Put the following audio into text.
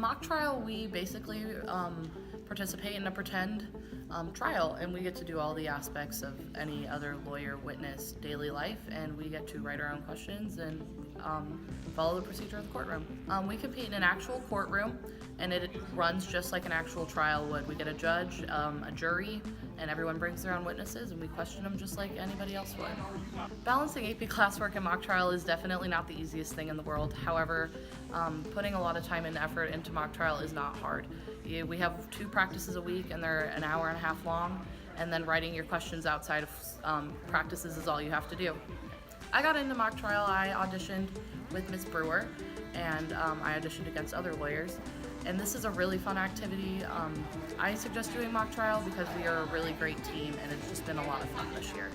Mock trial, we basically participate in a pretend trial, and we get to do all the aspects of any other lawyer witness daily life, and we get to write our own questions and follow the procedure of the courtroom. We compete in an actual courtroom, and it runs just like an actual trial would. We get a judge, a jury, and everyone brings their own witnesses, and we question them just like anybody else would. Balancing AP classwork and mock trial is definitely not the easiest thing in the world. However, putting a lot of time and effort into mock trial is not hard. We have 2 practices a week, and they're an hour and a half long, and then writing your questions outside of practices is all you have to do. I got into mock trial. I auditioned with Ms. Brewer, and I auditioned against other lawyers. And this is a really fun activity. I suggest doing mock trial because we are a really great team, and it's just been a lot of fun this year.